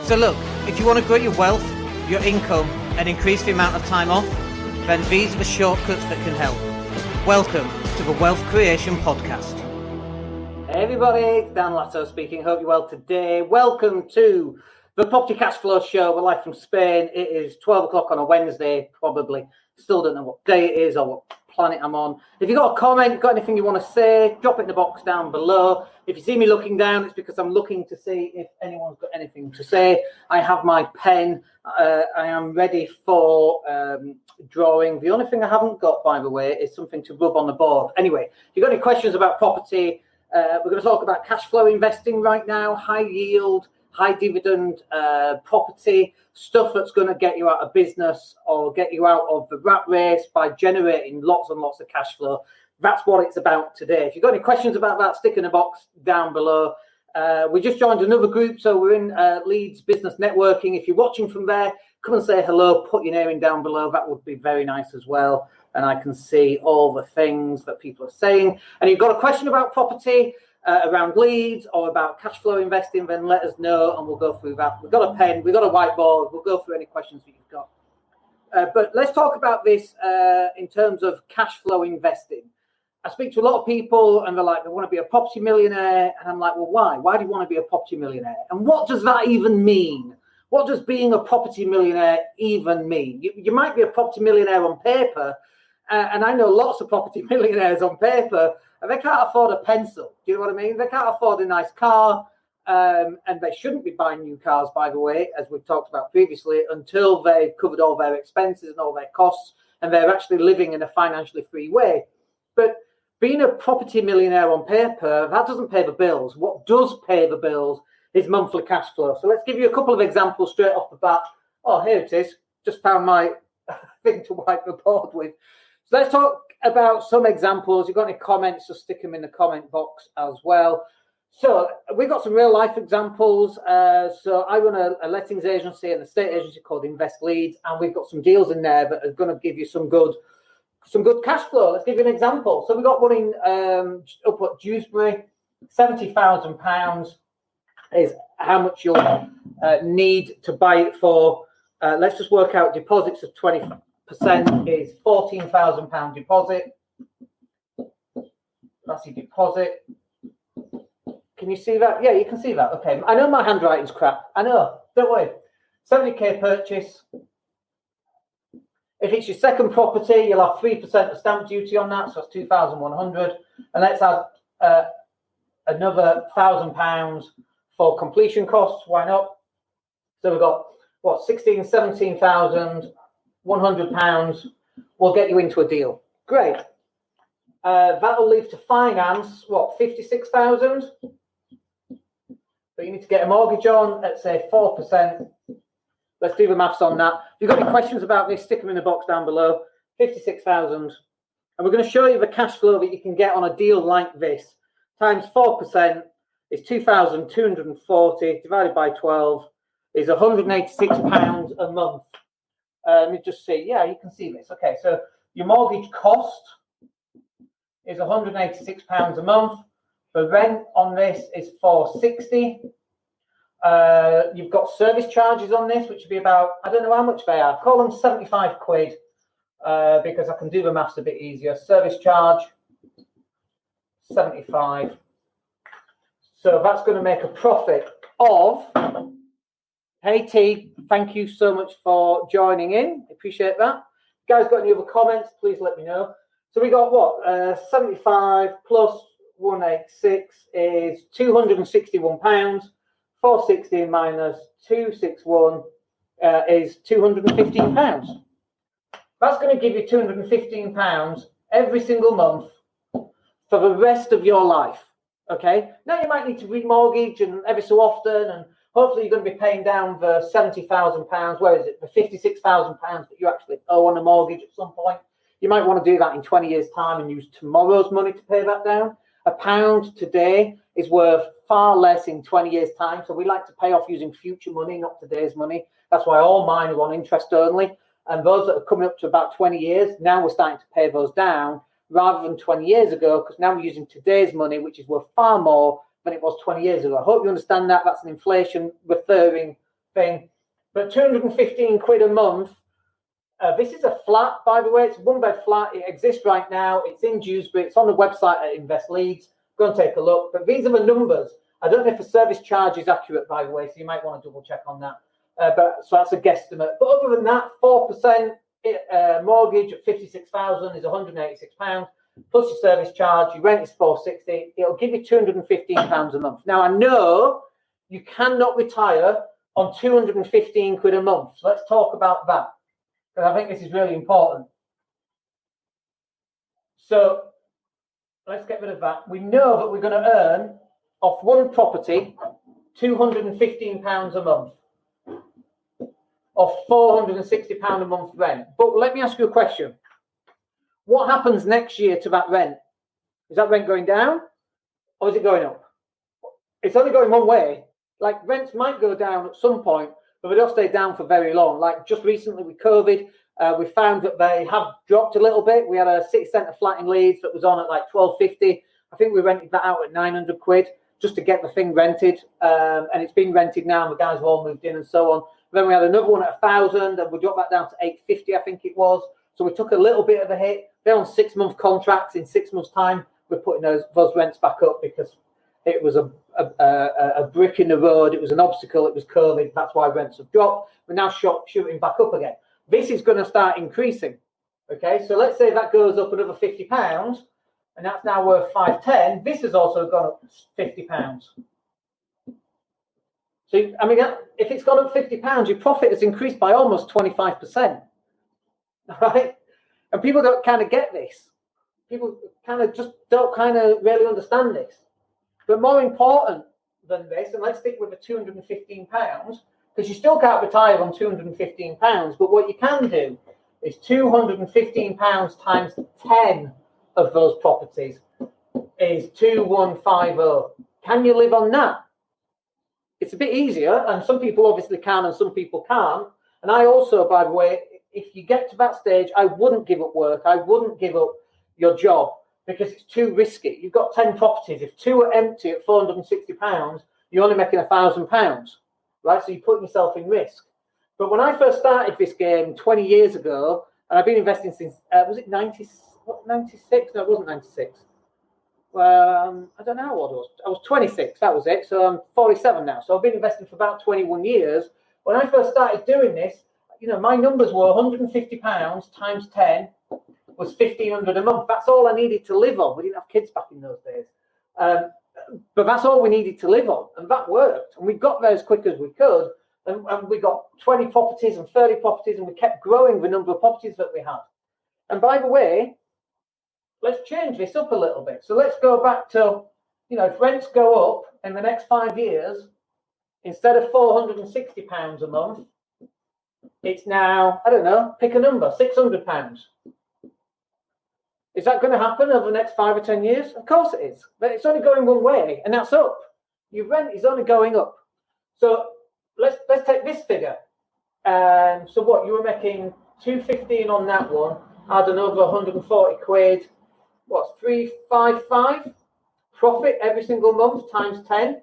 So look, if you want to grow your wealth, your income, and increase the amount of time off, then these are the shortcuts that can help. Welcome to the Wealth Creation Podcast. Hey everybody, Daniel Latto speaking. Hope you're well today. Welcome to the Property Cashflow Show. We're live from Spain. It is 12 o'clock on a Wednesday, probably. Still don't know what day it is or what planet I'm on. If you've got a comment, got anything you want to say, drop it in the box down below. If you see me looking down, it's because I'm looking to see if anyone's got anything to say. I have my pen. I am ready for drawing. The only thing I haven't got, by the way, is something to rub on the board. Anyway, if you've got any questions about property, we're going to talk about cash flow investing right now, high yield, high dividend property, stuff that's going to get you out of business or get you out of the rat race by generating lots and lots of cash flow. That's what it's about today. If you've got any questions about that, stick in the box down below. We just joined another group, so we're in Leeds Business Networking. If you're watching from there, come and say hello, put your name in down below. That would be very nice as well. And I can see all the things that people are saying. And if you've got a question about property, around Leeds or about cash flow investing, then let us know and we'll go through that. We've got a pen, we've got a whiteboard, we'll go through any questions that you've got. But let's talk about this in terms of cash flow investing. I speak to a lot of people and they're like, they want to be a property millionaire. And I'm like, well, why? Why do you want to be a property millionaire? And what does that even mean? What does being a property millionaire even mean? You might be a property millionaire on paper, and I know lots of property millionaires on paper, and they can't afford a pencil. Do you know what I mean? They can't afford a nice car, and they shouldn't be buying new cars, by the way, as we've talked about previously, until they've covered all their expenses and all their costs, and they're actually living in a financially free way. But being a property millionaire on paper, that doesn't pay the bills. What does pay the bills is monthly cash flow. So let's give you a couple of examples straight off the bat. Oh, here it is. Just found my thing to wipe the board with. So let's talk about some examples. You've got any comments, just stick them in the comment box as well. So we've got some real life examples. So I run a lettings agency and a estate agency called Invest Leeds, and we've got some deals in there that are going to give you some good cash flow. Let's give you an example. So we've got one in up at Dewsbury, £70,000 is how much you'll need to buy it for. Let's just work out deposits of 20%. Is £14,000 deposit. That's your deposit. Can you see that? Yeah, you can see that. Okay. I know my handwriting's crap. I know. Don't worry. 70k purchase. If it's your second property, you'll have 3% of stamp duty on that, so that's 2,100. And let's add another £1,000 for completion costs. Why not? So we've got what, 17,000. £100 will get you into a deal. Great. That'll leave to finance, what, 56,000? But you need to get a mortgage on, let's say 4%. Let's do the maths on that. If you've got any questions about this, stick them in the box down below. 56,000. And we're going to show you the cash flow that you can get on a deal like this. Times 4% is 2,240 divided by 12 is £186 a month. Let me just see. Yeah, you can see this. Okay, so your mortgage cost is £186 a month. The rent on this is £460. You've got service charges on this, which would be about, I don't know how much they are. Call them 75 quid because I can do the maths a bit easier. Service charge, 75. So that's going to make a profit of... Hey T, thank you so much for joining in. Appreciate that. If you guys got any other comments, please let me know. So we got what? 75 plus 186 is £261. 460 minus 261 is £215. That's going to give you £215 every single month for the rest of your life. Okay. Now you might need to remortgage and every so often, and hopefully you're going to be paying down the £70,000. Where is it? The £56,000 that you actually owe on a mortgage at some point. You might want to do that in 20 years' time and use tomorrow's money to pay that down. A pound today is worth far less in 20 years' time. So we like to pay off using future money, not today's money. That's why all mine are on interest only. And those that are coming up to about 20 years, now we're starting to pay those down rather than 20 years ago, because now we're using today's money, which is worth far more than it was 20 years ago. I hope you understand that. That's an inflation referring thing. But 215 quid a month. This is a flat, by the way. It's a one-bed flat. It exists right now. It's in Dewsbury. It's on the website at Invest Leeds. Go and take a look. But these are the numbers. I don't know if the service charge is accurate, by the way, so you might want to double check on that. So that's a guesstimate. But other than that, 4% mortgage at 56,000 is £186. Plus your service charge, your rent is £460. It'll give you £215 a month. Now, I know you cannot retire on 215 quid a month. So let's talk about that, because I think this is really important. So let's get rid of that. We know that we're going to earn off one property £215 a month, of £460 a month rent. But let me ask you a question. What happens next year to that rent? Is that rent going down or is it going up? It's only going one way. Like, rents might go down at some point, but they don't stay down for very long. Like just recently with COVID, we found that they have dropped a little bit. We had a city centre flat in Leeds that was on at like £1,250. I think we rented that out at 900 quid just to get the thing rented. And it's been rented now and the guys have all moved in and so on. Then we had another one at 1,000 and we dropped that down to 850, I think it was. So we took a little bit of a hit. They're on 6-month contracts. In 6 months' time, we're putting those rents back up because it was a brick in the road. It was an obstacle. It was COVID. That's why rents have dropped. We're now shooting back up again. This is going to start increasing. Okay, so let's say that goes up another £50, and that's now worth 510. This has also gone up £50. So, I mean, if it's gone up £50, your profit has increased by almost 25%. Right? And people don't kind of get this. People kind of just don't kind of really understand this. But more important than this, and let's stick with the £215, because you still can't retire on £215, but what you can do is £215 times 10 of those properties is 2150. Can you live on that? It's a bit easier, and some people obviously can and some people can't. And I also, by the way, if you get to that stage, I wouldn't give up work. I wouldn't give up your job because it's too risky. You've got 10 properties. If 2 are empty at £460, you're only making £1,000, right? So you're putting yourself in risk. But when I first started this game 20 years ago, and I've been investing since, was it 96? No, it wasn't 96. I don't know how old I was. I was 26, that was it. So I'm 47 now. So I've been investing for about 21 years. When I first started doing this, you know, my numbers were £150 times 10 was £1,500 a month. That's all I needed to live on. We didn't have kids back in those days. But that's all we needed to live on. And that worked. And we got there as quick as we could. And we got 20 properties and 30 properties, and we kept growing the number of properties that we had. And by the way, let's change this up a little bit. So let's go back to, you know, if rents go up in the next 5 years, instead of £460 a month, it's now, I don't know, pick a number, £600. Is that going to happen over the next 5 or 10 years? Of course it is. But it's only going one way, and that's up. Your rent is only going up. So let's take this figure. So what, you were making 215 on that one, add another 140 quid. What's 355? Profit every single month times 10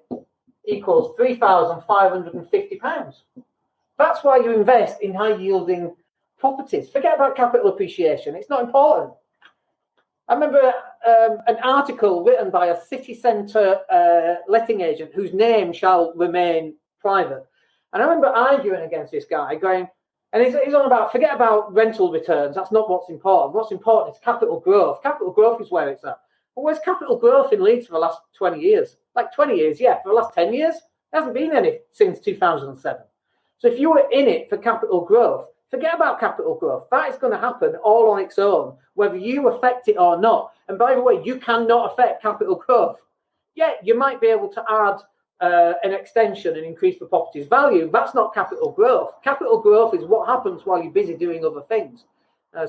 equals £3,550. That's why you invest in high-yielding properties. Forget about capital appreciation. It's not important. I remember an article written by a city centre letting agent whose name shall remain private. And I remember arguing against this guy, going, and he's on about, forget about rental returns. That's not what's important. What's important is capital growth. Capital growth is where it's at. Well, where's capital growth in Leeds for the last 20 years? Like 20 years, yeah. For the last 10 years, there hasn't been any since 2007. So if you were in it for capital growth, forget about capital growth. That is going to happen all on its own, whether you affect it or not. And by the way, you cannot affect capital growth. Yeah, you might be able to add an extension and increase the property's value. That's not capital growth. Capital growth is what happens while you're busy doing other things.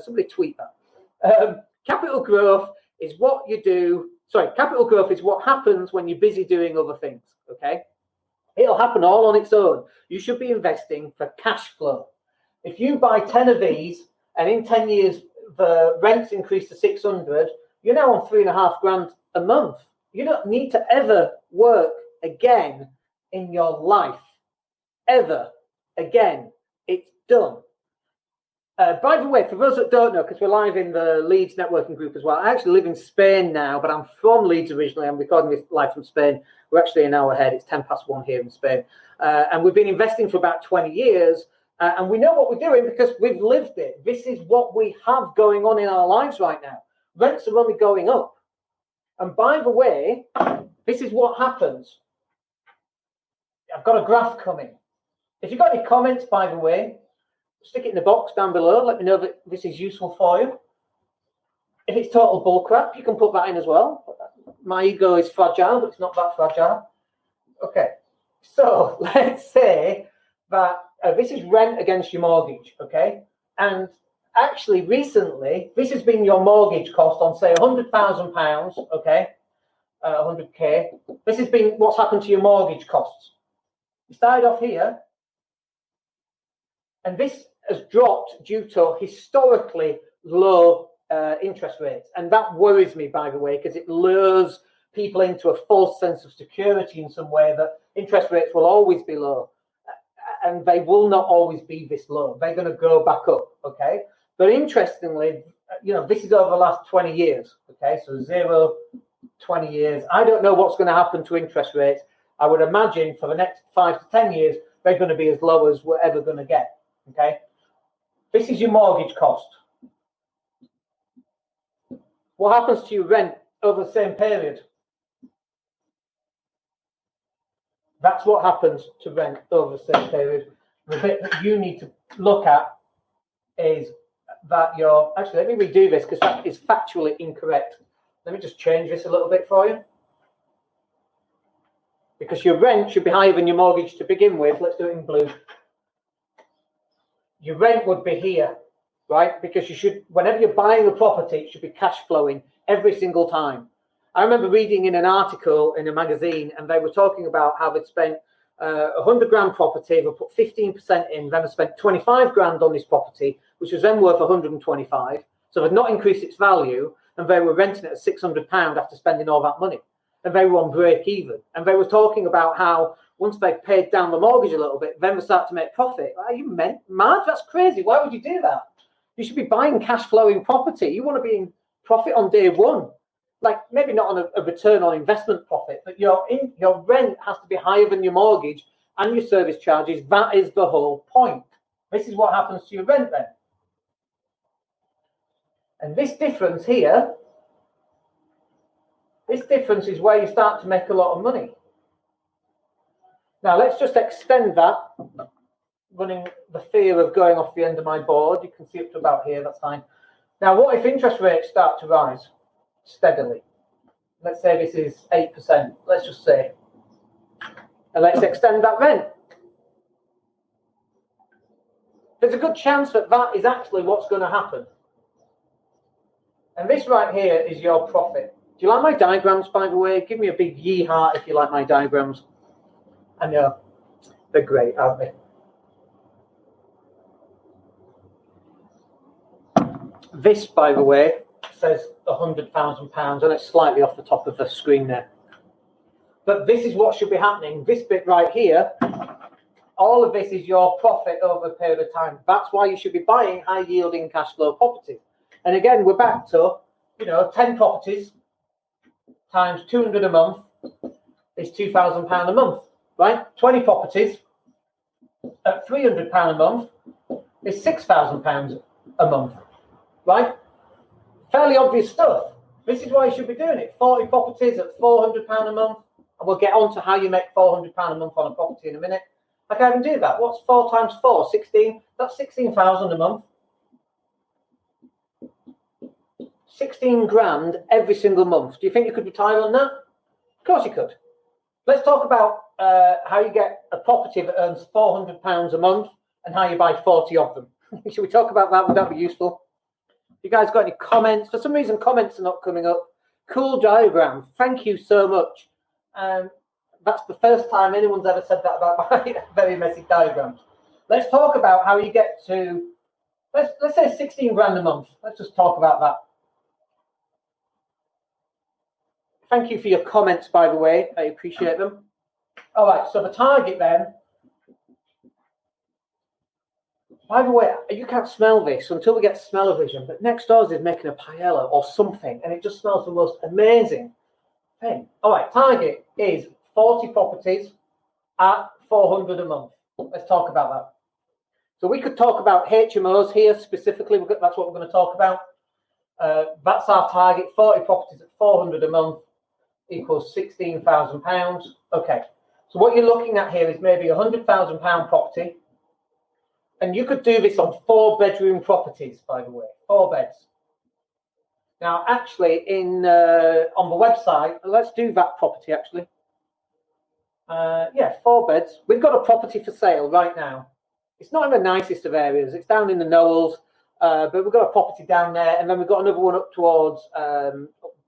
Somebody tweet that. Capital growth is what you do. Sorry, capital growth is what happens when you're busy doing other things. Okay, it'll happen all on its own. You should be investing for cash flow. If you buy 10 of these and in 10 years the rent's increased to 600, you're now on £3,500 a month. You don't need to ever work again in your life, ever. again, it's done. By the way, for those that don't know, because we're live in the Leeds networking group as well, I actually live in Spain now, but I'm from Leeds originally. I'm recording this live from Spain. We're actually an hour ahead. It's 1:10 here in Spain. And we've been investing for about 20 years. And we know what we're doing because we've lived it. This is what we have going on in our lives right now. Rents are only going up. And by the way, this is what happens. I've got a graph coming. If you've got any comments, by the way, stick it in the box down below. Let me know that this is useful for you. If it's total bullcrap, you can put that in as well. My ego is fragile, but it's not that fragile. Okay, so let's say that this is rent against your mortgage, okay? And actually, recently, this has been your mortgage cost on, say, £100,000, okay? 100K. This has been what's happened to your mortgage costs. You started off here, and this has dropped due to historically low interest rates. And that worries me, by the way, because it lures people into a false sense of security in some way that interest rates will always be low. And they will not always be this low. They're going to go back up, okay? But interestingly, this is over the last 20 years, okay? So 0, 20 years. I don't know what's going to happen to interest rates. I would imagine for the next 5 to 10 years, they're going to be as low as we're ever going to get, okay? This is your mortgage cost. What happens to your rent over the same period? That's what happens to rent over the same period. The bit that you need to look at is that your... Actually, let me redo this because that is factually incorrect. Let me just change this a little bit for you. Because your rent should be higher than your mortgage to begin with. Let's do it in blue. Your rent would be here, right? Because you should, whenever you're buying a property, it should be cash flowing every single time. I remember reading in an article in a magazine, and they were talking about how they'd spent £100,000 property, they put 15% in, then they spent 25 grand on this property, which was then worth 125. So they'd not increased its value, and they were renting it at £600 after spending all that money. And they were on break even. And they were talking about how once they paid down the mortgage a little bit, then they start to make profit. Are you mad? That's crazy. Why would you do that? You should be buying cash flowing property. You want to be in profit on day one. Like maybe not on a return on investment profit, but your rent has to be higher than your mortgage and your service charges. That is the whole point. This is what happens to your rent then. And this difference here, this difference is where you start to make a lot of money. Now let's just extend that, running the fear of going off the end of my board. You can see up to about here, that's fine. Now what if interest rates start to rise steadily? Let's say this is 8%, let's just say. And let's extend that rent. There's a good chance that that is actually what's going to happen. And this right here is your profit. Do you like my diagrams, by the way? Give me a big yee-haw if you like my diagrams. I know, they're great, aren't they? This, by the way, says £100,000, and it's slightly off the top of the screen there. But this is what should be happening. This bit right here, all of this is your profit over a period of time. That's why you should be buying high-yielding cash flow properties. And again, we're back to, 10 properties times 200 a month is £2,000 a month, right? 20 properties at £300 a month is £6,000 a month, right? Fairly obvious stuff. This is why you should be doing it. 40 properties at £400 a month. And we'll get on to how you make £400 a month on a property in a minute. I can't even do that. What's 4 times 4? 16. That's 16,000 a month. 16 grand every single month. Do you think you could retire on that? Of course you could. Let's talk about how you get a property that earns £400 a month and how you buy 40 of them. Should we talk about that? Would that be useful? You guys got any comments? For some reason, comments are not coming up. Cool diagram. Thank you so much. That's the first time anyone's ever said that about my very messy diagrams. Let's talk about how you get to, let's say 16 grand a month. Let's just talk about that. Thank you for your comments, by the way. I appreciate them. All right, so the target then By the way, you can't smell this until we get smell-o-vision, but next door is making a paella or something, and it just smells the most amazing thing. All right, target is 40 properties at 400 a month. Let's talk about that. So we could talk about HMOs here specifically. That's what we're going to talk about. That's our target, 40 properties at 400 a month equals £16,000. Okay, so what you're looking at here is maybe £100,000 property. And you could do this on 4-bedroom properties, by the way, 4 beds. Now, actually, on the website, let's do that property, actually. 4 beds. We've got a property for sale right now. It's not in the nicest of areas. It's down in the Knowles, but we've got a property down there, and then we've got another one up towards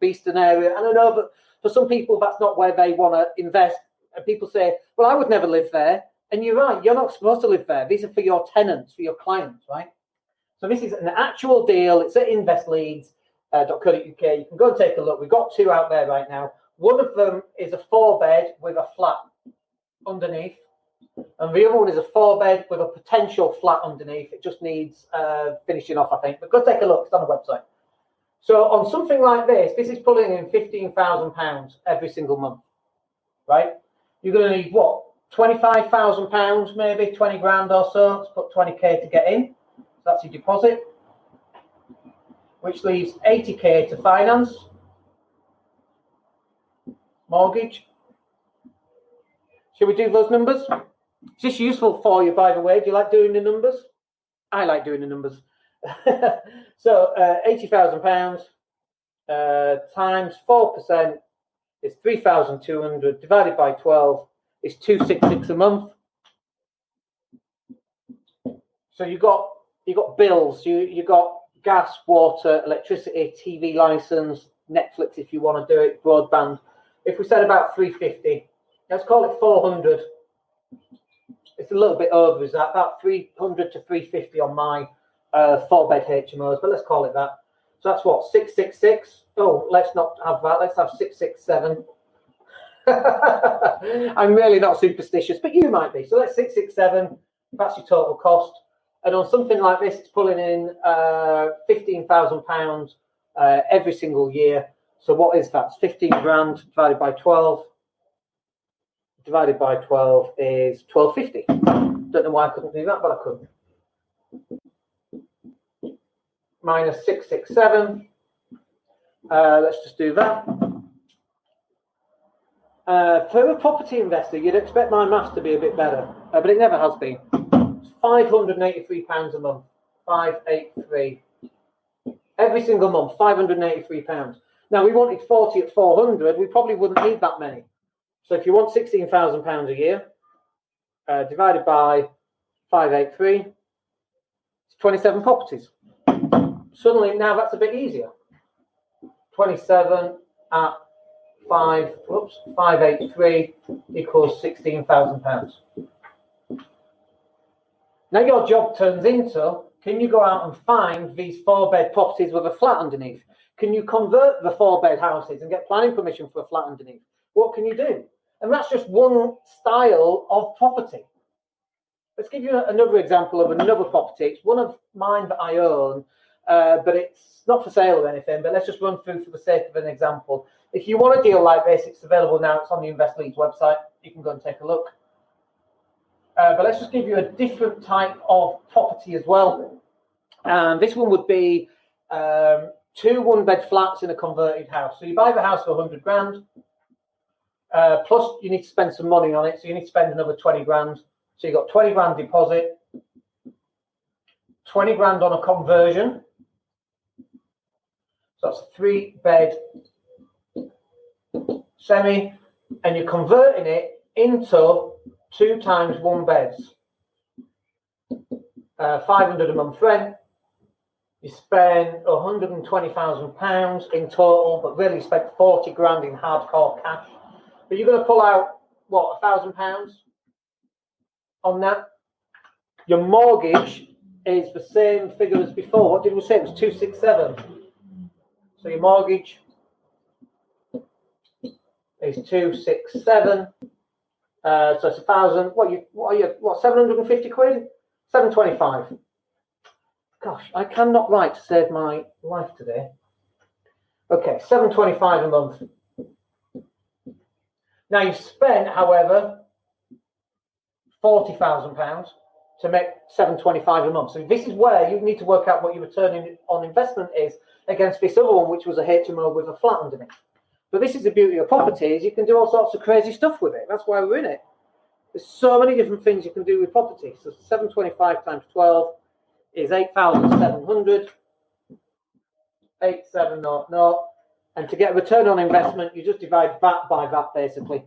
Beeston area. And I know that for some people, that's not where they want to invest. And people say, well, I would never live there. And you're right, you're not supposed to live there. These are for your tenants, for your clients, right? So this is an actual deal. It's at investleeds.co.uk. You can go and take a look. We've got 2 out there right now. One of them is a 4-bed with a flat underneath. And the other one is a 4-bed with a potential flat underneath. It just needs finishing off, I think. But go take a look. It's on the website. So on something like this is pulling in £15,000 every single month, right? You're going to need what? £25,000, maybe 20 grand or so. Let's put 20k to get in. So that's your deposit, which leaves 80k to finance, mortgage. Shall we do those numbers? Is this useful for you, by the way? Do you like doing the numbers? I like doing the numbers. So £80,000 times 4% is 3,200 divided by 12. It's 266 a month. So you got bills. You got gas, water, electricity, TV license, Netflix if you want to do it, broadband. If we said about 350, let's call it 400. It's a little bit over, is that about 300 to 350 on my 4-bed HMOs, but let's call it that. So that's what, 666. Oh, let's not have that. Let's have 667. I'm really not superstitious, but you might be. So that's 667. That's your total cost. And on something like this, it's pulling in £15,000 every single year. So what is that? It's 15 grand divided by 12. Divided by 12 is 1250. Don't know why I couldn't do that, but I couldn't. Minus 667. Let's just do that. For a property investor, you'd expect my maths to be a bit better, but it never has been. It's £583 a month. 583. Every single month, £583. Now, we wanted 40 at 400. We probably wouldn't need that many. So if you want £16,000 a year, divided by 583, it's 27 properties. Suddenly, now that's a bit easier. 27 at 583 equals £16,000. Now your job turns into, can you go out and find these 4-bed properties with a flat underneath? Can you convert the 4-bed houses and get planning permission for a flat underneath? What can you do? And that's just one style of property. Let's give you another example of another property. It's one of mine that I own, but it's not for sale or anything, but let's just run through for the sake of an example. If you want a deal like this, it's available now. It's on the Invest Leeds website. You can go and take a look. But let's just give you a different type of property as well. This one would be 2 1-bed flats in a converted house. So you buy the house for 100 grand. Plus you need to spend some money on it. So you need to spend another 20 grand. So you've got 20 grand deposit, 20 grand on a conversion. So that's a 3-bed semi, and you're converting it into 2 times 1 beds. 500 a month rent. You spend £120,000 in total, but really you spent 40 grand in hardcore cash. But you're going to pull out, what, £1,000 on that? Your mortgage is the same figure as before. What did we say? It was 267. So your mortgage is 267. So it's 1,000. What 750 quid? 725. Gosh, I cannot write to save my life today. Okay, £7.25 a month. Now you've spent, however, £40,000 to make £7.25 a month. So this is where you need to work out what your return on investment is against this other one, which was a HMO with a flat underneath. But this is the beauty of property, is you can do all sorts of crazy stuff with it. That's why we're in it. There's so many different things you can do with property. So 725 times 12 is 8,700, 8,700. And to get a return on investment, you just divide that by that, basically.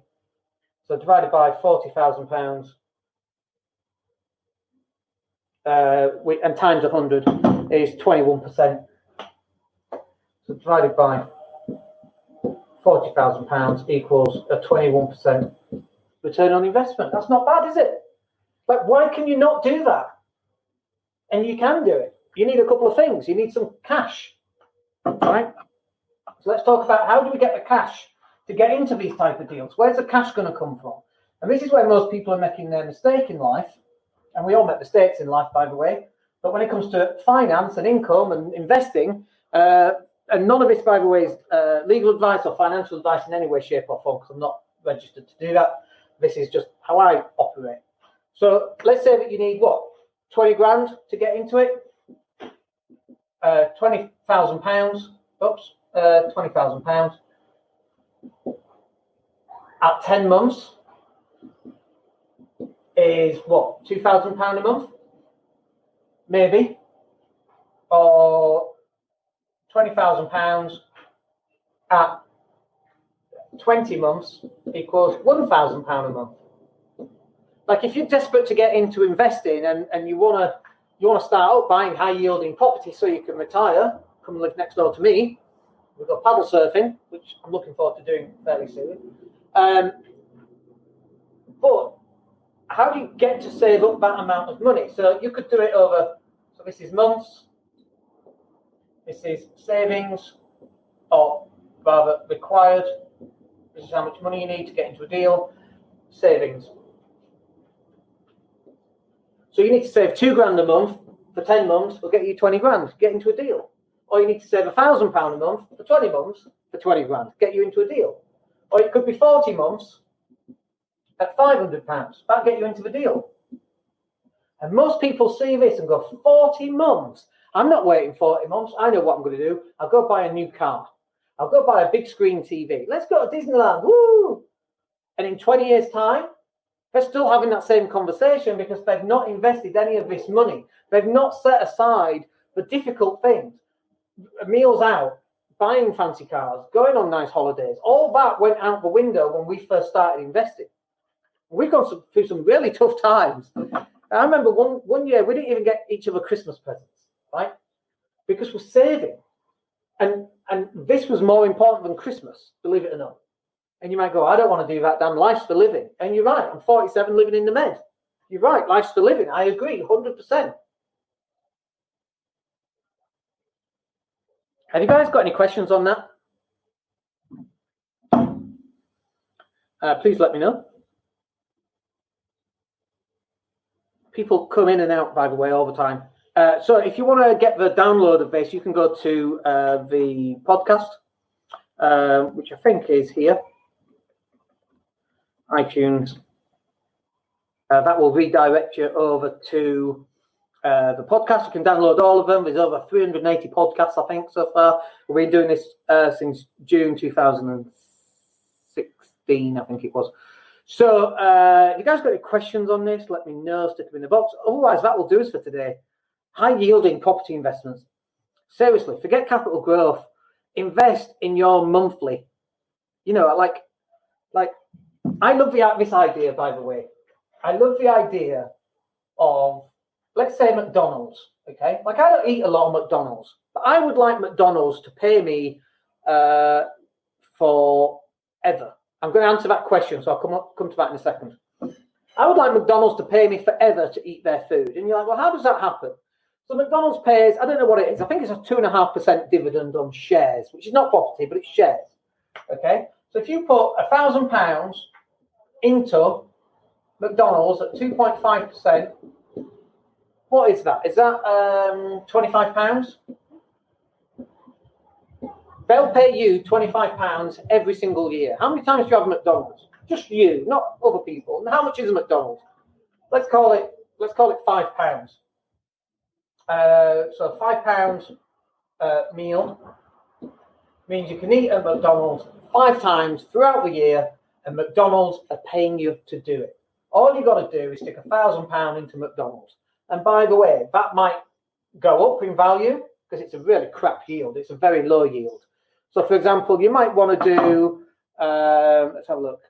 So divided by £40,000 and times 100 is 21%. So divided by £40,000 equals a 21% return on investment. That's not bad, is it? Like, why can you not do that? And you can do it. You need a couple of things. You need some cash, right? So let's talk about how do we get the cash to get into these type of deals. Where's the cash going to come from? And this is where most people are making their mistake in life. And we all make mistakes in life, by the way. But when it comes to finance and income and investing, and none of this, by the way, is legal advice or financial advice in any way, shape or form, because I'm not registered to do that. This is just how I operate. So let's say that you need, what, 20 grand to get into it? £20,000. Oops, £20,000 at 10 months is what, £2,000 a month? Maybe. Or £20,000 at 20 months equals £1,000 a month. Like, if you're desperate to get into investing and you want to start out buying high yielding property so you can retire, come and live next door to me. We've got paddle surfing, which I'm looking forward to doing fairly soon. But how do you get to save up that amount of money? So you could do it over, so this is months, this is savings, or rather required. This is how much money you need to get into a deal, savings. So you need to save £2,000 a month for 10 months, will get you 20 grand, get into a deal. Or you need to save £1,000 a month for 20 months for 20 grand, get you into a deal. Or it could be 40 months at £500, that'll get you into the deal. And most people see this and go, 40 months? I'm not waiting 40 months. I know what I'm going to do. I'll go buy a new car. I'll go buy a big screen TV. Let's go to Disneyland. Woo! And in 20 years' time, they're still having that same conversation because they've not invested any of this money. They've not set aside for difficult things. Meals out, buying fancy cars, going on nice holidays. All that went out the window when we first started investing. We've gone through some really tough times. I remember one year we didn't even get each other Christmas presents, right? Because we're saving. And this was more important than Christmas, believe it or not. And you might go, I don't want to do that, damn, life's for living. And you're right, I'm 47 living in the Med. You're right, life's for living. I agree, 100%. Have you guys got any questions on that? Please let me know. People come in and out, by the way, all the time. So if you want to get the download of this, you can go to the podcast, which I think is here. iTunes. That will redirect you over to the podcast. You can download all of them. There's over 380 podcasts, I think, so far. We've been doing this since June 2016, I think it was. So if you guys got any questions on this, let me know. Stick them in the box. Otherwise, that will do us for today. High-yielding property investments. Seriously, forget capital growth. Invest in your monthly. You know, like I love this idea, by the way. I love the idea of, let's say, McDonald's, okay? Like, I don't eat a lot of McDonald's, but I would like McDonald's to pay me forever. I'm going to answer that question, so I'll come to that in a second. I would like McDonald's to pay me forever to eat their food. And you're like, well, how does that happen? So McDonald's pays, I don't know what it is. I think it's a 2.5% dividend on shares, which is not property, but it's shares, okay? So if you put £1,000 into McDonald's at 2.5%, What is that? Is that £25? They'll pay you £25 every single year. How many times do you have McDonald's? Just you, not other people. And how much is a McDonald's? Let's call it £5. So £5 meal means you can eat at McDonald's 5 times throughout the year, and McDonald's are paying you to do it. All you got to do is stick £1,000 into McDonald's. And by the way, that might go up in value because it's a really crap yield. It's a very low yield. So, for example, you might want to do, let's have a look.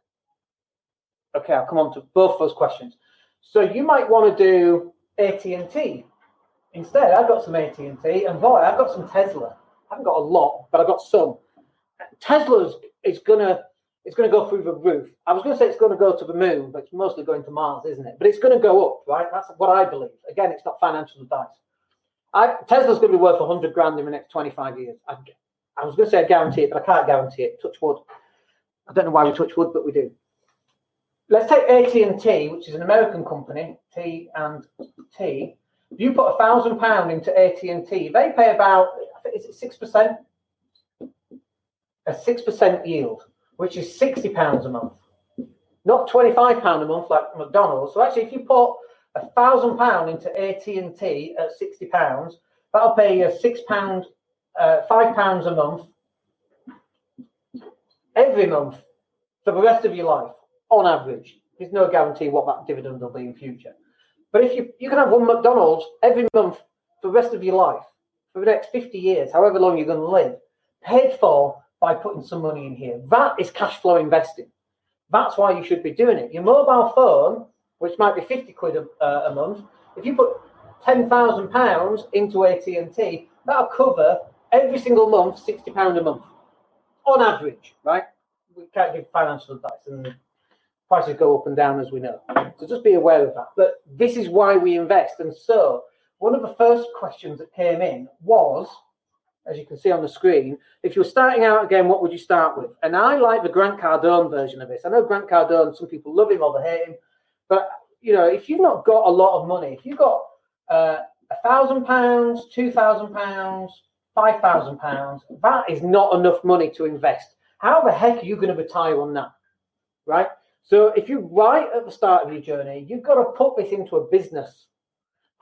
Okay, I'll come on to both those questions. So you might want to do AT&T. Instead, I've got some AT&T, and boy, I've got some Tesla. I haven't got a lot, but I've got some. Tesla's is gonna go through the roof. I was going to say it's going to go to the moon, but it's mostly going to Mars, isn't it? But it's going to go up, right? That's what I believe. Again, it's not financial advice. Tesla's going to be worth 100 grand in the next 25 years. I was going to say I guarantee it, but I can't guarantee it. Touch wood. I don't know why we touch wood, but we do. Let's take AT&T, which is an American company, T&T. If you put £1,000 into AT&T, they pay about, I think, is it 6%? A 6% yield, which is £60 a month, not £25 a month like McDonald's. So actually, if you put £1,000 into AT&T at £60, that'll pay you £6, £5 a month, every month for the rest of your life, on average. There's no guarantee what that dividend will be in future. But if you can have one McDonald's every month for the rest of your life, for the next 50 years, however long you're going to live, paid for by putting some money in here. That is cash flow investing. That's why you should be doing it. Your mobile phone, which might be 50 quid a month, if you put £10,000 into AT&T, that'll cover every single month £60 a month, on average, right? We can't give financial advice, and prices go up and down, as we know. So just be aware of that. But this is why we invest. And so one of the first questions that came in was, as you can see on the screen, if you were starting out again, what would you start with? And I like the Grant Cardone version of this. I know Grant Cardone, some people love him or they hate him. But, you know, if you've not got a lot of money, if you've got £1,000, £2,000, £5,000, that is not enough money to invest. How the heck are you going to retire on that, right? So if you're right at the start of your journey, you've got to put this into a business.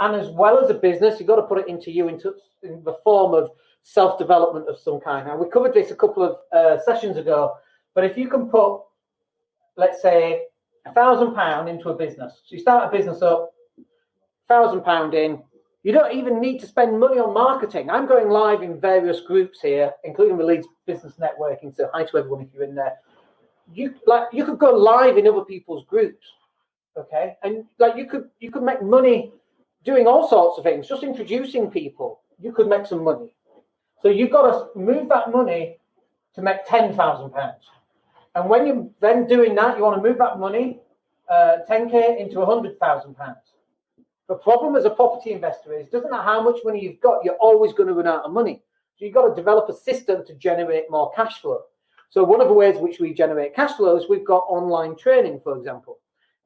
And as well as a business, you've got to put it into you in the form of self-development of some kind. Now, we covered this a couple of sessions ago, but if you can put, let's say, £1,000 into a business. So you start a business up, £1,000 in. You don't even need to spend money on marketing. I'm going live in various groups here, including the Leeds Business Networking. So hi to everyone if you're in there. You could go live in other people's groups, okay? And like you could make money doing all sorts of things, just introducing people. You could make some money. So you've got to move that money to make £10,000. And when you're then doing that, you want to move that money, 10K, into £100,000. The problem as a property investor is, doesn't matter how much money you've got, you're always going to run out of money. So you've got to develop a system to generate more cash flow. So one of the ways which we generate cash flow is we've got online training, for example.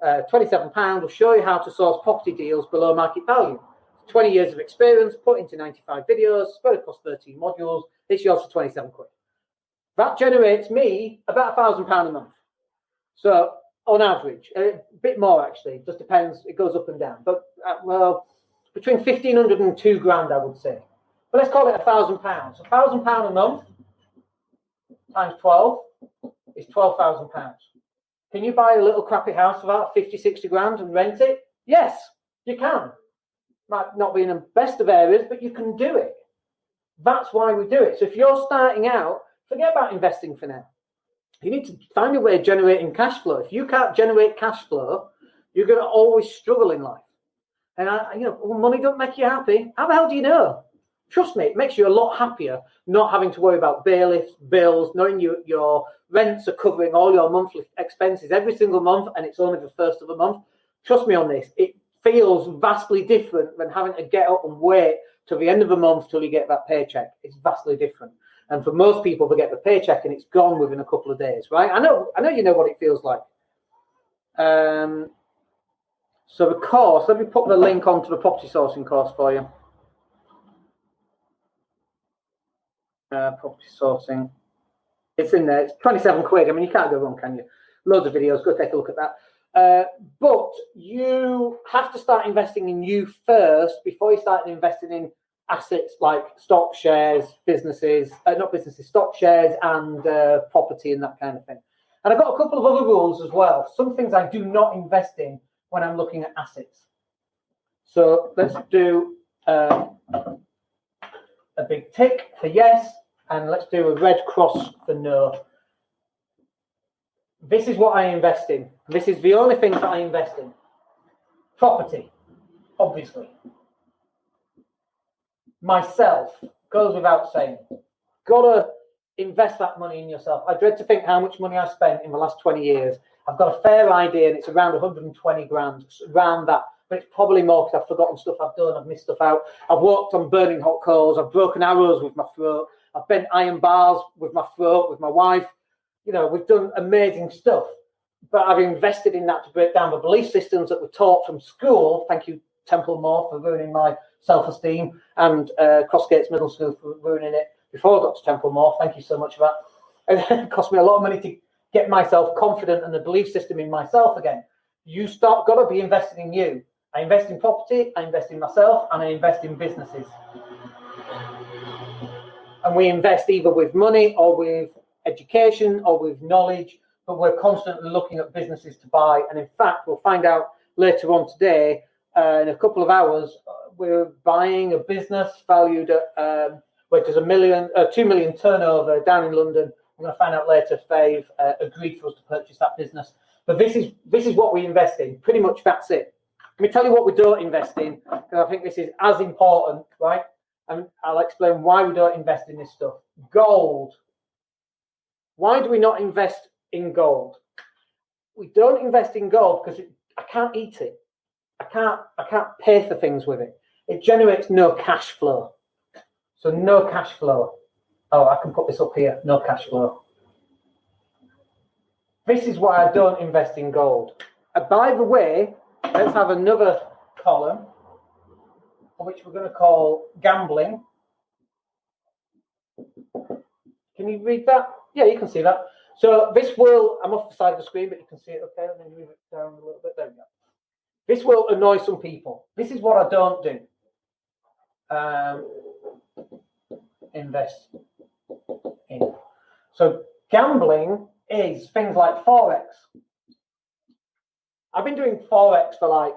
£27 will show you how to source property deals below market value. 20 years of experience, put into 95 videos, spread across 13 modules. It's yours for 27 quid. That generates me about £1,000 a month. So on average, a bit more actually, just depends. It goes up and down. But well, between 1,500 and 2 grand, I would say. But let's call it £1,000. £1,000 a month times 12 is £12,000. Can you buy a little crappy house for about 50, 60 grand and rent it? Yes, you can. Might not be in the best of areas, but you can do it. That's why we do it. So if you're starting out, forget about investing for now. You need to find a way of generating cash flow. If you can't generate cash flow, you're going to always struggle in life. And money don't make you happy. How the hell do you know? Trust me, it makes you a lot happier not having to worry about bailiffs, bills, knowing your rents are covering all your monthly expenses every single month, and it's only the first of the month. Trust me on this. It feels vastly different than having to get up and wait till the end of the month till you get that paycheck. It's vastly different. And for most people, they get the paycheck and it's gone within a couple of days, right? I know you know what it feels like. So So the course, let me put the link onto the property sourcing course for you. Property sourcing. It's in there. It's 27 quid. I mean, you can't go wrong, can you? Loads of videos. Go take a look at that. But you have to start investing in you first before you start investing in assets like stock, shares, stock shares and property and that kind of thing. And I've got a couple of other rules as well. Some things I do not invest in when I'm looking at assets. So let's do a big tick for yes, and let's do a red cross for no. This is what I invest in. This is the only things that I invest in. Property, obviously. Myself, goes without saying. Gotta invest that money in yourself. I dread to think how much money I've spent in the last 20 years. I've got a fair idea, and it's around 120 grand, around that. But it's probably more because I've forgotten stuff I've done, I've missed stuff out. I've walked on burning hot coals, I've broken arrows with my throat, I've bent iron bars with my throat, with my wife. You know, we've done amazing stuff. But I've invested in that to break down the belief systems that were taught from school. Thank you, Temple Moore, for ruining my self-esteem, and Crossgates Middle School for ruining it before I got to Temple Moore. Thank you so much for that. And it cost me a lot of money to get myself confident and the belief system in myself again. Got to be invested in you. I invest in property, I invest in myself, and I invest in businesses. And we invest either with money or with education or with knowledge, but we're constantly looking at businesses to buy. And in fact, we'll find out later on today, in a couple of hours, we're buying a business valued at, which is 2 million turnover down in London. I'm going to find out later if they've agreed for us to purchase that business. But this is what we invest in. Pretty much that's it. Let me tell you what we don't invest in, because I think this is as important, right? And I'll explain why we don't invest in this stuff. Gold. Why do we not invest in gold? We don't invest in gold because I can't eat it. I can't pay for things with it. It generates no cash flow. So no cash flow. Oh, I can put this up here. No cash flow. This is why I don't invest in gold. By the way, let's have another column, which we're going to call gambling. Can you read that? Yeah, you can see that. So this will, I'm off the side of the screen, but you can see it okay. Let me move it down a little bit. There we go. This will annoy some people. This is what I don't do. Invest in. So gambling is things like Forex. I've been doing Forex for like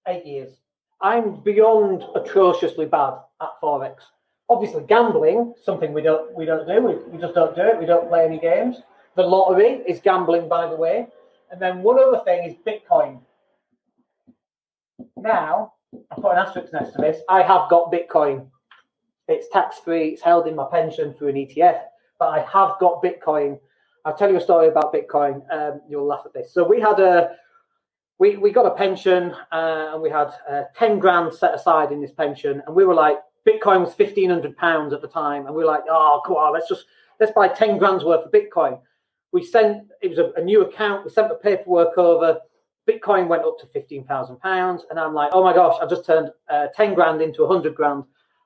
8 years. I'm beyond atrociously bad at Forex. Obviously, gambling, something we don't do. We just don't do it. We don't play any games. The lottery is gambling, by the way. And then one other thing is Bitcoin. Now, I put an asterisk next to this. I have got Bitcoin. It's tax-free. It's held in my pension through an ETF. But I have got Bitcoin. I'll tell you a story about Bitcoin. You'll laugh at this. So we had we got a pension, and we had 10 grand set aside in this pension. And we were like, Bitcoin was £1,500 at the time. And we were like, oh, come on, let's buy 10 grand's worth of Bitcoin. It was a new account. We sent the paperwork over. Bitcoin went up to £15,000. And I'm like, oh my gosh, I just turned 10 grand into 100 grand.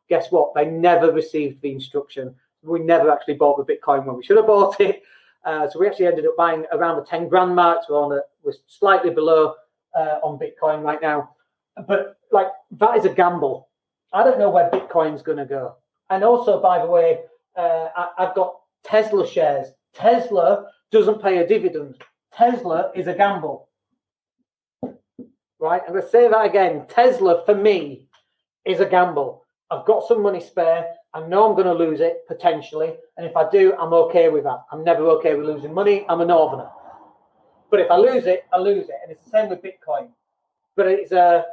Guess what? They never received the instruction. We never actually bought the Bitcoin when we should have bought it. So we actually ended up buying around the 10 grand mark. So we're slightly below on Bitcoin right now. But like, that is a gamble. I don't know where Bitcoin's going to go. And also, by the way, I've got Tesla shares. Tesla doesn't pay a dividend. Tesla is a gamble. Right? I'm going to say that again. Tesla, for me, is a gamble. I've got some money spare. I know I'm going to lose it, potentially. And if I do, I'm okay with that. I'm never okay with losing money. I'm a northerner. But if I lose it, I lose it. And it's the same with Bitcoin. But it's a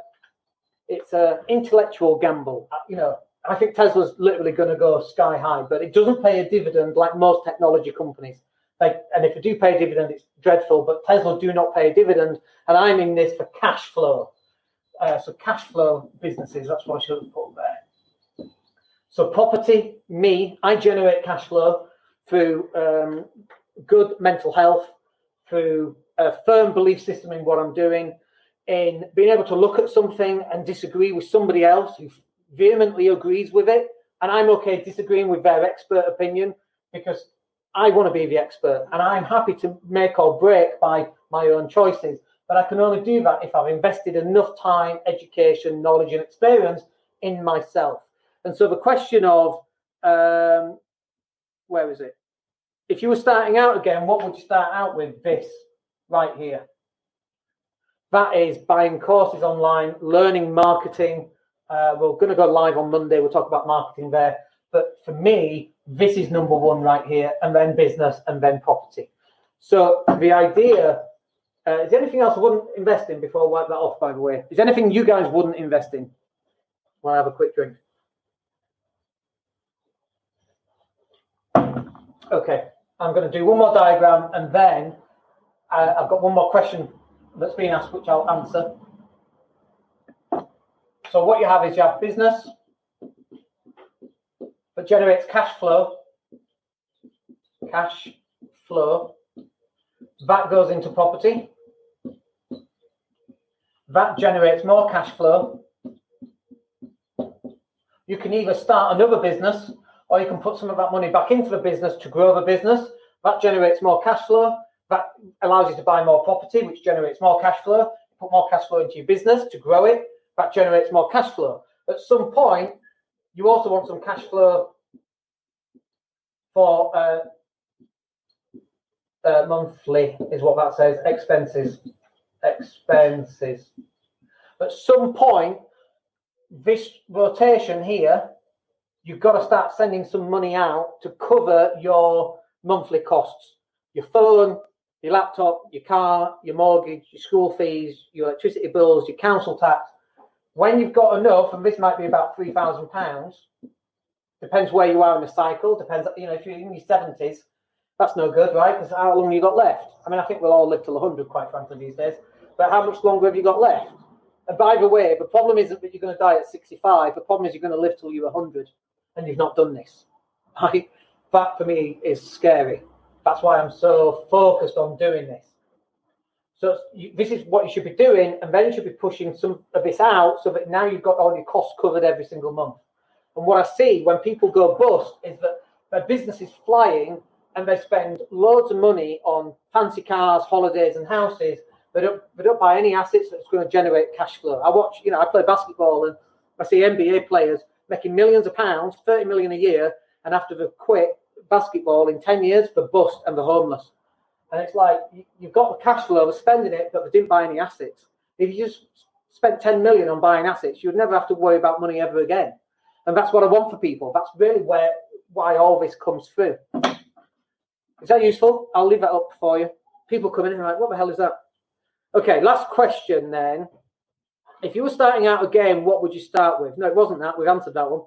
intellectual gamble. You know, I think Tesla's literally going to go sky high, but it doesn't pay a dividend like most technology companies. And if it do pay a dividend, it's dreadful, but Tesla do not pay a dividend, and I'm in this for cash flow. So cash flow businesses, that's what I should have put there. So property, I generate cash flow through good mental health, through a firm belief system in what I'm doing, in being able to look at something and disagree with somebody else who vehemently agrees with it. And I'm okay disagreeing with their expert opinion because I want to be the expert and I'm happy to make or break by my own choices. But I can only do that if I've invested enough time, education, knowledge, and experience in myself. And so the question of, where is it? If you were starting out again, what would you start out with? This right here. That is buying courses online, learning marketing. We're going to go live on Monday. We'll talk about marketing there. But for me, this is number one right here, and then business, and then property. So the idea, is there anything else I wouldn't invest in before I wipe that off, by the way? Is there anything you guys wouldn't invest in? Well, I have a quick drink. Okay, I'm going to do one more diagram, and then I've got one more question that's been asked, which I'll answer. So what you have is you have business that generates cash flow. Cash flow. That goes into property. That generates more cash flow. You can either start another business or you can put some of that money back into the business to grow the business. That generates more cash flow. That allows you to buy more property, which generates more cash flow. Put more cash flow into your business to grow it. That generates more cash flow. At some point, you also want some cash flow for monthly, is what that says, expenses. Expenses. At some point, this rotation here, you've got to start sending some money out to cover your monthly costs. Your phone, your laptop, your car, your mortgage, your school fees, your electricity bills, your council tax. When you've got enough, and this might be about £3,000, depends where you are in the cycle, depends, if you're in your 70s, that's no good, right? Because how long have you got left? I mean, I think we'll all live till 100, quite frankly, these days. But how much longer have you got left? And by the way, the problem isn't that you're going to die at 65. The problem is you're going to live till you're 100, and you've not done this. Right? That, for me, is scary. That's why I'm so focused on doing this. So this is what you should be doing, and then you should be pushing some of this out so that now you've got all your costs covered every single month. And what I see when people go bust is that their business is flying and they spend loads of money on fancy cars, holidays, and houses. They don't buy any assets that's going to generate cash flow. I watch, I play basketball and I see NBA players making millions of pounds, 30 million a year, and after they've quit basketball in 10 years, they're bust and they're homeless. And it's like, you've got the cash flow, they're spending it, but they didn't buy any assets. If you just spent 10 million on buying assets, you'd never have to worry about money ever again. And that's what I want for people. That's really why all this comes through. Is that useful? I'll leave that up for you. People come in and are like, what the hell is that? Okay, last question then. If you were starting out again, what would you start with? No, it wasn't that. We've answered that one.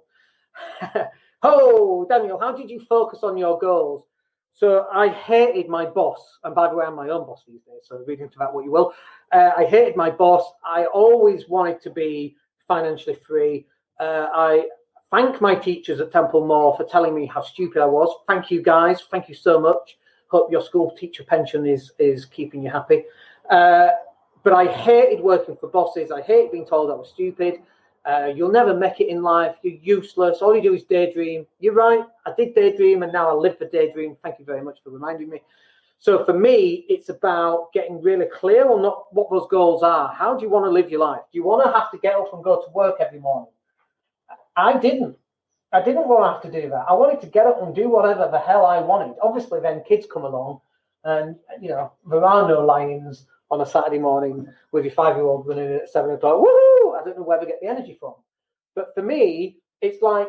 Oh, Daniel, how did you focus on your goals? So I hated my boss. And by the way, I'm my own boss these days, so read into that what you will. I hated my boss. I always wanted to be financially free. I thank my teachers at Temple Moor for telling me how stupid I was. Thank you, guys. Thank you so much. Hope your school teacher pension is keeping you happy. But I hated working for bosses. I hated being told I was stupid. You'll never make it in life. You're useless. All you do is daydream. You're right. I did daydream, and now I live the daydream. Thank you very much for reminding me. So for me, it's about getting really clear on what those goals are. How do you want to live your life? Do you want to have to get up and go to work every morning? I didn't want to have to do that. I wanted to get up and do whatever the hell I wanted. Obviously, then kids come along, and there are no lions on a Saturday morning with your 5-year-old running at 7 o'clock. Woo! I don't know where they get the energy from. But for me, it's like,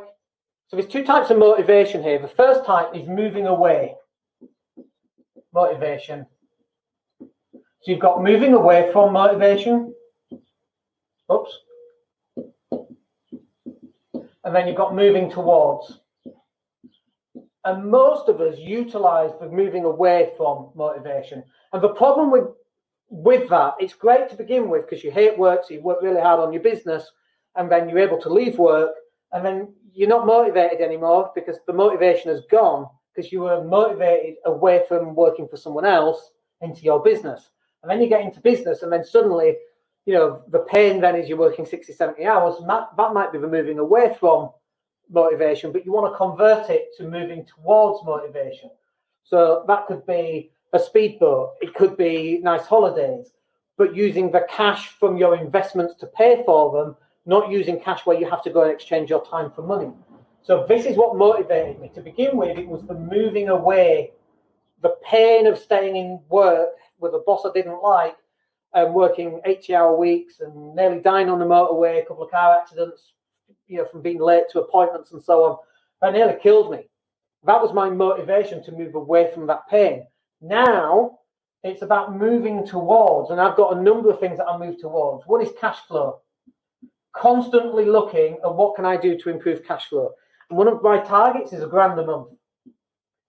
so there's two types of motivation here. The first type is moving away. Motivation. So you've got moving away from motivation. Oops. And then you've got moving towards. And most of us utilize the moving away from motivation. And the problem with that, it's great to begin with because you hate work, so you work really hard on your business, and then you're able to leave work, and then you're not motivated anymore because the motivation has gone because you were motivated away from working for someone else into your business. And then you get into business, and then suddenly, the pain then is you're working 60, 70 hours. That might be the moving away from motivation, but you want to convert it to moving towards motivation. So that could be a speedboat. It could be nice holidays, but using the cash from your investments to pay for them, not using cash where you have to go and exchange your time for money. So this is what motivated me. To begin with, it was the moving away, the pain of staying in work with a boss I didn't like and working 80-hour weeks and nearly dying on the motorway, a couple of car accidents, from being late to appointments and so on. That nearly killed me. That was my motivation to move away from that pain. Now it's about moving towards, and I've got a number of things that I move towards. One is cash flow. Constantly looking at what can I do to improve cash flow. And one of my targets is $1,000 a month.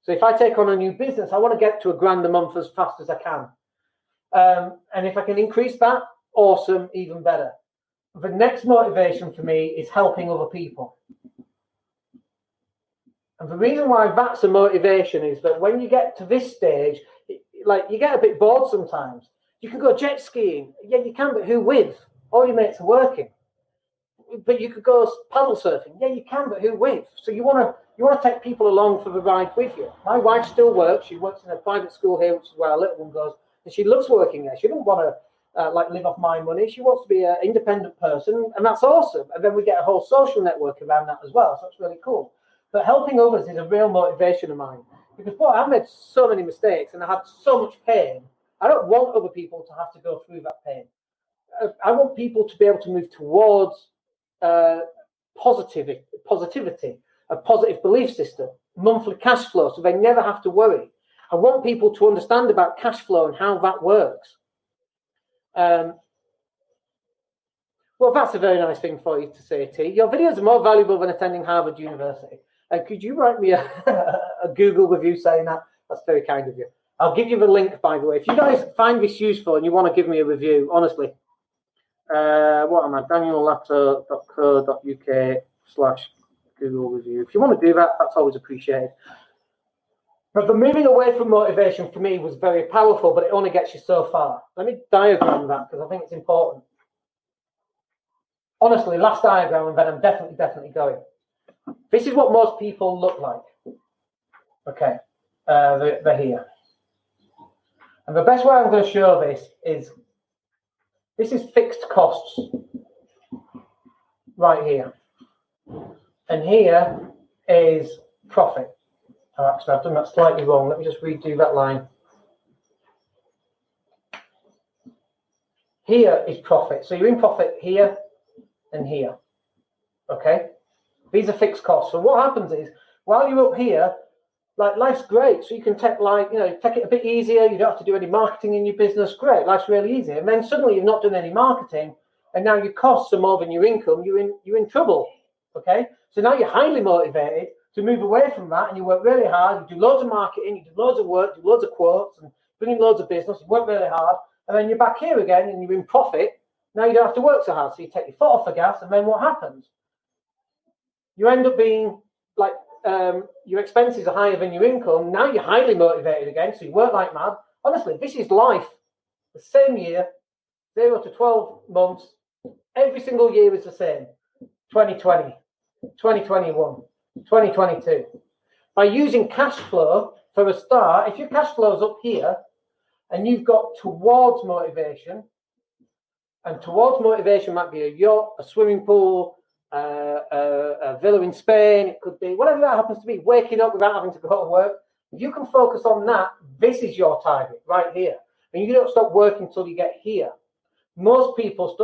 So if I take on a new business, I want to get to $1,000 a month as fast as I can. And if I can increase that, awesome, even better. The next motivation for me is helping other people. And the reason why that's a motivation is that when you get to this stage, you get a bit bored sometimes. You can go jet skiing. Yeah, you can, but who with? All your mates are working. But you could go paddle surfing. Yeah, you can, but who with? So you want to take people along for the ride with you. My wife still works. She works in a private school here, which is where our little one goes, and she loves working there. She doesn't want to live off my money. She wants to be an independent person, and that's awesome. And then we get a whole social network around that as well. So that's really cool. But helping others is a real motivation of mine, because I've made so many mistakes and I had so much pain. I don't want other people to have to go through that pain. I want people to be able to move towards positivity, a positive belief system, monthly cash flow, so they never have to worry. I want people to understand about cash flow and how that works. Well, that's a very nice thing for you to say, T. Your videos are more valuable than attending Harvard University. Could you write me a Google review saying that? That's very kind of you. I'll give you the link, by the way. If you guys find this useful and you want to give me a review, honestly, what am I? DanielLatto.co.uk/Google review. If you want to do that, that's always appreciated. But the moving away from motivation for me was very powerful, but it only gets you so far. Let me diagram that because I think it's important. Honestly, last diagram, and then I'm definitely going. This is what most people look like. Okay, they're here. And the best way I'm going to show this is fixed costs right here. And here is profit. Oh, actually, I've done that slightly wrong. Let me just redo that line. Here is profit. So you're in profit here and here. Okay? These are fixed costs. So what happens is, while you're up here, life's great. So you can take it a bit easier. You don't have to do any marketing in your business. Great, life's really easy. And then suddenly you've not done any marketing, and now your costs are more than your income. You're in trouble. Okay, so now you're highly motivated to move away from that, and you work really hard. You do loads of marketing, you do loads of work, do loads of quotes, and bring in loads of business. You work really hard, and then you're back here again, and you're in profit. Now you don't have to work so hard. So you take your foot off the gas, and then what happens? You end up being like, your expenses are higher than your income. Now you're highly motivated again, so you work like mad. Honestly, this is life. The same year, 0 to 12 months. Every single year is the same. 2020, 2021, 2022. By using cash flow for a start, if your cash flow is up here and you've got towards motivation, and towards motivation might be a yacht, a swimming pool, a villa in Spain, it could be whatever that happens to be, waking up without having to go to work. If you can focus on that, this is your target right here. And you don't stop working until you get here. Most people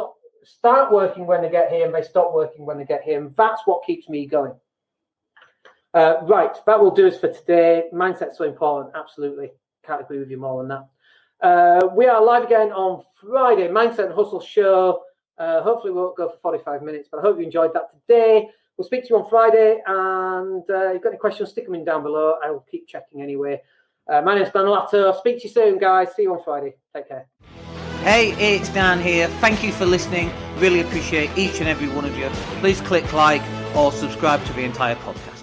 start working when they get here, and they stop working when they get here. And that's what keeps me going. Right, that will do us for today. Mindset's so important. Absolutely. Can't agree with you more on that. We are live again on Friday, Mindset and Hustle Show. Hopefully we won't go for 45 minutes, but I hope you enjoyed that today. We'll speak to you on Friday, and if you've got any questions, stick them in down below. I will keep checking anyway. My name's Daniel Latto. Speak to you soon, guys. See you on Friday. Take care. Hey, it's Dan here. Thank you for listening. Really appreciate each and every one of you. Please click like or subscribe to the entire podcast.